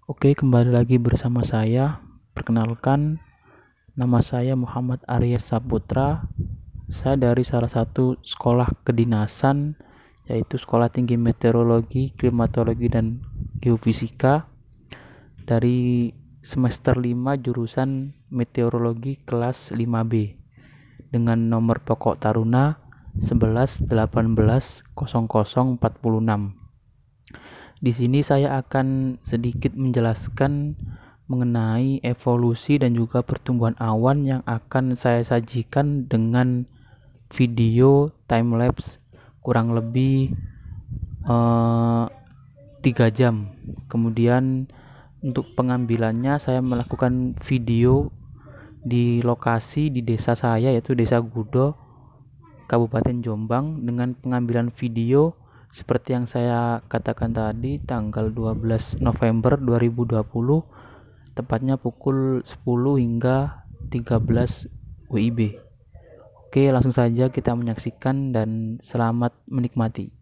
Oke, kembali lagi bersama saya. Perkenalkan, nama saya Muhammad Arya Saputra. Saya dari salah satu sekolah kedinasan, yaitu Sekolah Tinggi Meteorologi, Klimatologi, dan Geofisika dari semester 5 jurusan Meteorologi kelas 5B dengan nomor pokok taruna 11180046. Di sini saya akan sedikit menjelaskan mengenai evolusi dan juga pertumbuhan awan yang akan saya sajikan dengan video time lapse kurang lebih 3 jam. Kemudian untuk pengambilannya saya melakukan video di lokasi di desa saya, yaitu Desa Gudo, Kabupaten Jombang, dengan pengambilan video seperti yang saya katakan tadi, tanggal 12 November 2020, tepatnya pukul 10 hingga 13 WIB. Oke, langsung saja kita menyaksikan dan selamat menikmati.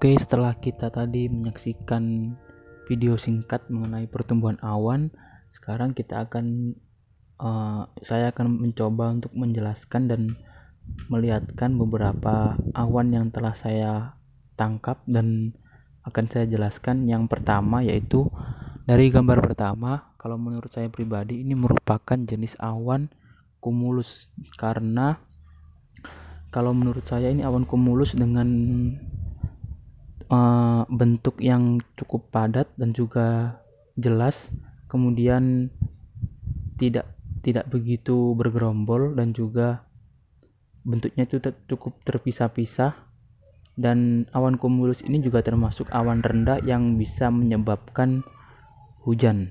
Oke, setelah kita tadi menyaksikan video singkat mengenai pertumbuhan awan, sekarang saya akan mencoba untuk menjelaskan dan melihatkan beberapa awan yang telah saya tangkap dan akan saya jelaskan. Yang pertama yaitu dari gambar pertama, kalau menurut saya pribadi ini merupakan jenis awan cumulus, karena kalau menurut saya ini awan cumulus dengan bentuk yang cukup padat dan juga jelas, kemudian tidak begitu bergerombol, dan juga bentuknya itu cukup terpisah-pisah. Dan awan cumulus ini juga termasuk awan rendah yang bisa menyebabkan hujan.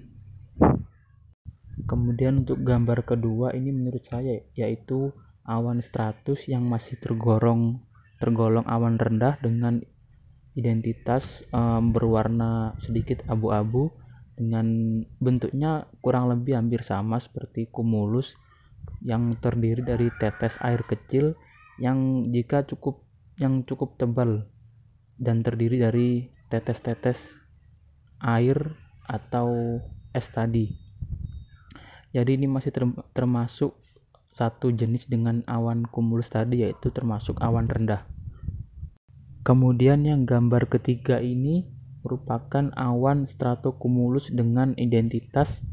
Kemudian untuk gambar kedua ini menurut saya yaitu awan stratus yang masih tergolong awan rendah dengan identitas berwarna sedikit abu-abu, dengan bentuknya kurang lebih hampir sama seperti cumulus, yang terdiri dari tetes air kecil yang cukup tebal dan terdiri dari tetes-tetes air atau es tadi. Jadi ini masih termasuk satu jenis dengan awan cumulus tadi, yaitu termasuk awan rendah. Kemudian yang gambar ketiga ini merupakan awan stratocumulus dengan identitas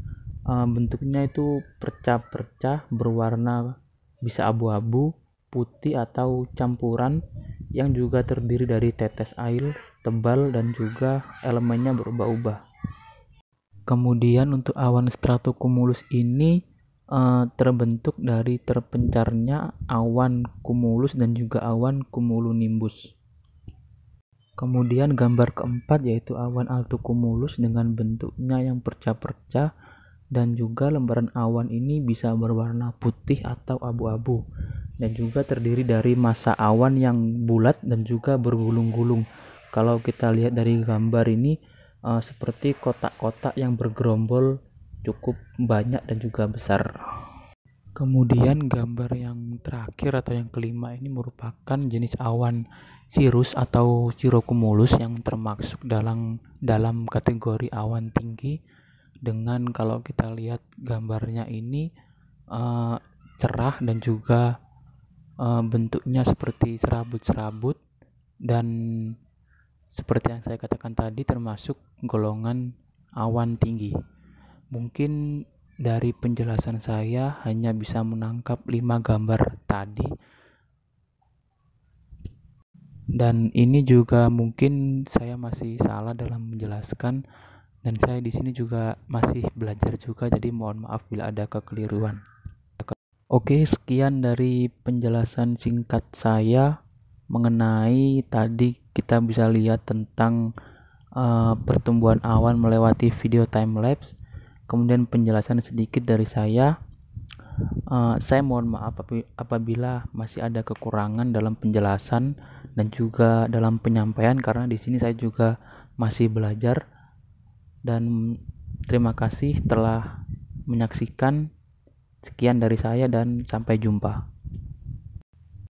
bentuknya itu perca-perca berwarna bisa abu-abu, putih, atau campuran, yang juga terdiri dari tetes air tebal dan juga elemennya berubah-ubah. Kemudian untuk awan stratocumulus ini terbentuk dari terpencarnya awan cumulus dan juga awan cumulonimbus. Kemudian gambar keempat yaitu awan altocumulus dengan bentuknya yang perca-perca, dan juga lembaran awan ini bisa berwarna putih atau abu-abu, dan juga terdiri dari massa awan yang bulat dan juga bergulung-gulung. Kalau kita lihat dari gambar ini seperti kotak-kotak yang bergerombol cukup banyak dan juga besar. Kemudian gambar yang terakhir atau yang kelima ini merupakan jenis awan cirrus atau cirrocumulus yang termasuk dalam kategori awan tinggi, dengan kalau kita lihat gambarnya ini eh, cerah dan juga bentuknya seperti serabut-serabut, dan seperti yang saya katakan tadi termasuk golongan awan tinggi. Mungkin dari penjelasan saya hanya bisa menangkap 5 gambar tadi, dan ini juga mungkin saya masih salah dalam menjelaskan, dan saya di sini juga masih belajar juga, jadi mohon maaf bila ada kekeliruan. Oke, sekian dari penjelasan singkat saya mengenai tadi kita bisa lihat tentang pertumbuhan awan melewati video time lapse. Kemudian penjelasan sedikit dari saya. Saya mohon maaf apabila masih ada kekurangan dalam penjelasan dan juga dalam penyampaian, karena di sini saya juga masih belajar. Dan terima kasih telah menyaksikan. Sekian dari saya dan sampai jumpa.